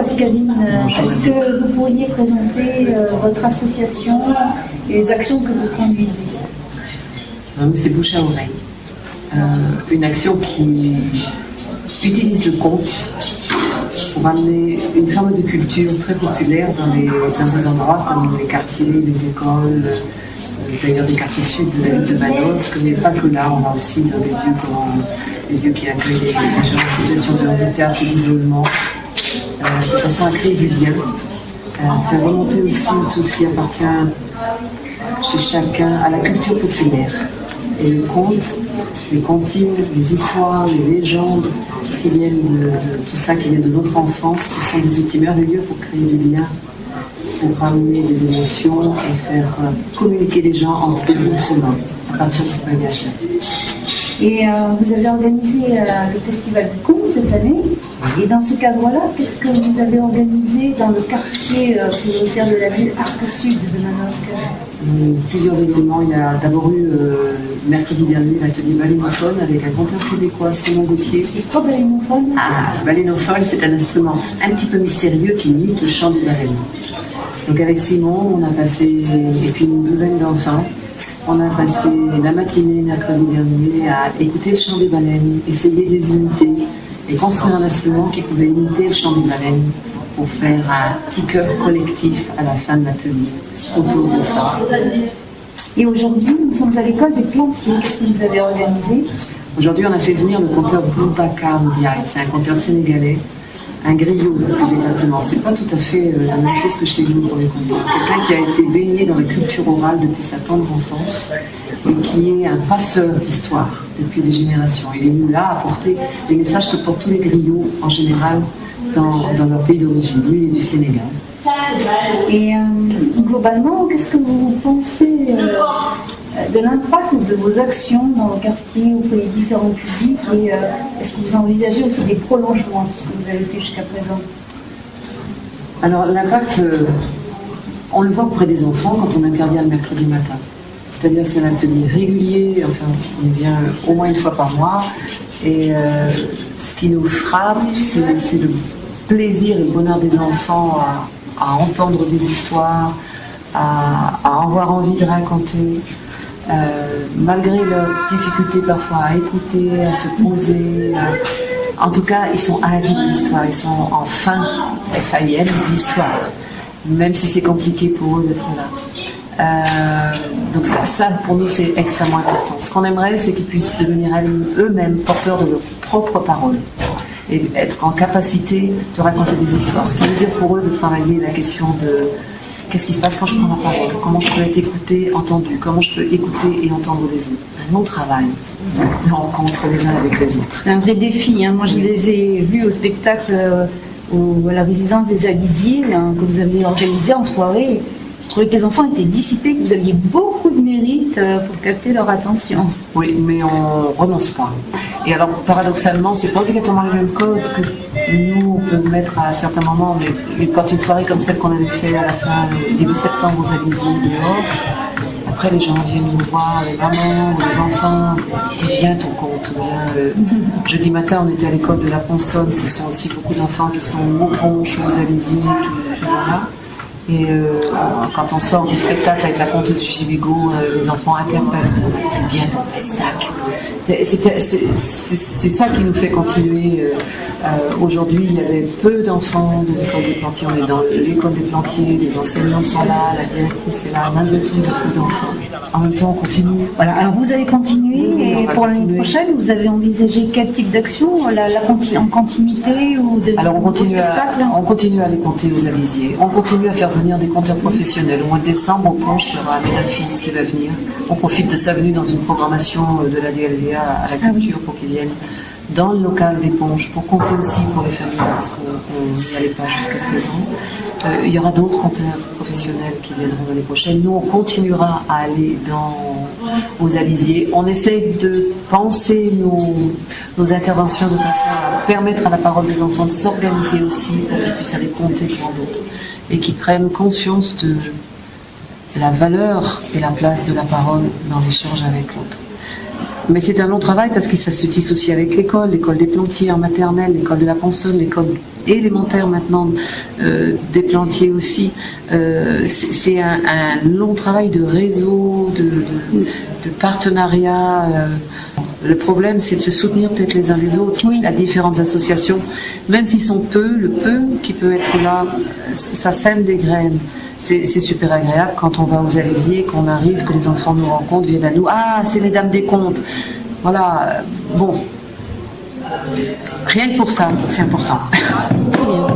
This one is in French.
Pascaline. Est-ce que vous pourriez présenter votre association et les actions que vous conduisez? C'est Bouche à oreille. Une action qui utilise le conte pour amener une forme de culture très populaire dans des endroits comme les quartiers, les écoles, d'ailleurs des quartiers sud de la ville de Manosque, mais pas que là, on a aussi dans des lieux comme les lieux qui accueillent les gens en situation de handicap ou d'isolement, de façon à créer du lien, faire remonter aussi tout ce qui appartient chez chacun à la culture populaire. Et le conte, les comptines, les histoires, les légendes, tout ce qui vient tout ça qui vient de notre enfance, ce sont des outils merveilleux pour créer du lien, pour ramener des émotions et faire communiquer les gens entre eux doucement à partir de ce bagage. Et vous avez organisé le Festival du Conte cette année. Et dans ce cadre-là, qu'est-ce que vous avez organisé dans le quartier prioritaire de la ville, Arc Sud de Manosque? Plusieurs événements. Il y a d'abord eu mercredi dernier l'atelier balénophone avec un conteur québécois, Simon Gauthier. C'est quoi balénophone? Le balénophone, c'est un instrument un petit peu mystérieux qui imite le chant des baleines. Donc avec Simon, on a passé, et puis une douzaine d'enfants, on a passé la matinée mercredi dernier à écouter le chant des baleines, essayer de les imiter et construire un instrument qui pouvait imiter le chant des baleines pour faire un petit cœur collectif à la fin de l'atelier autour de ça. Et aujourd'hui, nous sommes à l'école des plantiers. Qu'est-ce que vous avez organisé? Aujourd'hui, on a fait venir le conteur Boubacar Ndiaye. C'est un conteur sénégalais, un griot plus exactement. C'est pas tout à fait la même chose que chez nous pour les conteurs. Quelqu'un qui a été baigné dans la culture orale depuis sa tendre enfance et qui est un passeur d'histoire depuis des générations. Il est venu là apporter des messages que portent tous les griots en général dans leur pays d'origine. Lui, il est du Sénégal. Et globalement, qu'est-ce que vous pensez de l'impact de vos actions dans le quartier auprès des différents publics et est-ce que vous envisagez aussi des prolongements de ce que vous avez fait jusqu'à présent? Alors l'impact, on le voit auprès des enfants quand on intervient le mercredi matin. C'est-à-dire c'est un atelier régulier, enfin on vient au moins une fois par mois et ce qui nous frappe, c'est le plaisir et le bonheur des enfants à entendre des histoires, à avoir envie de raconter, malgré leurs difficultés parfois à écouter, à se poser. En tout cas, ils sont avides d'histoire, ils sont en faim, FAIM, d'histoire, même si c'est compliqué pour eux d'être là. Donc ça, pour nous, c'est extrêmement important. Ce qu'on aimerait, c'est qu'ils puissent devenir eux-mêmes porteurs de leurs propres paroles et être en capacité de raconter des histoires. Ce qui veut dire pour eux de travailler la question de qu'est-ce qui se passe quand je prends la parole, comment je peux être écouté, entendu, comment je peux écouter et entendre les autres. Un long travail de rencontre les uns avec les autres. C'est un vrai défi. Moi, je les ai vus au spectacle à la résidence des Alisiers que vous avez organisé en soirée. Je trouvais que les enfants étaient dissipés, que vous aviez beaucoup de mérite pour capter leur attention. Oui, mais on ne renonce pas. Et alors, paradoxalement, c'est pas obligatoirement les mêmes codes que nous, on peut mettre à certains moments, mais quand une soirée comme celle qu'on avait fait à la fin, début septembre aux Alisiers dehors, après les gens viennent nous voir, les mamans, les enfants, dis bien ton compte. Jeudi matin, on était à l'école de la Ponsonne, ce sont aussi beaucoup d'enfants qui sont au Ponche, aux Alisiers, qui sont là. Et quand on sort du spectacle avec la conteuse Gibigo, les enfants interprètent, dis bien ton pestac. C'est ça qui nous fait continuer. Aujourd'hui, il y avait peu d'enfants de l'école des Plantiers. On est dans l'école des Plantiers, les enseignants sont là, la directrice est là, malgré tout, il y a peu d'enfants. En même temps, on continue. Voilà, alors vous allez continuer et pour l'année prochaine, vous avez envisagé quel type d'action en continuité ou de Alors on continue à les compter aux Alisiers. On continue à faire venir des conteurs professionnels. Au mois de décembre, au Ponche, il y aura Mesdames Fils qui va venir. On profite de sa venue dans une programmation de la DLVA à la culture pour qu'ils viennent dans le local des Ponches, pour compter aussi pour les familles, parce qu'on n'y allait pas jusqu'à présent. Il y aura d'autres compteurs professionnels qui viendront l'année prochaine. Nous, on continuera à aller aux Alisiers. On essaie de penser nos interventions de façon à permettre à la parole des enfants de s'organiser aussi pour qu'ils puissent aller compter devant d'autres et qu'ils prennent conscience de la valeur et la place de la parole dans l'échange avec l'autre. Mais c'est un long travail parce que ça se tisse aussi avec l'école des Plantiers en maternelle, l'école de la Ponsonne, l'école élémentaire maintenant, des plantiers aussi. C'est un long travail de réseau, de partenariat. Le problème, c'est de se soutenir peut-être les uns les autres, à différentes associations. Même s'ils sont peu, le peu qui peut être là, ça sème des graines. C'est super agréable quand on va aux Alésiers, qu'on arrive, que les enfants nous rencontrent, viennent à nous. Ah, c'est les dames des comptes. Voilà, bon. Rien que pour ça, c'est important. Très bien.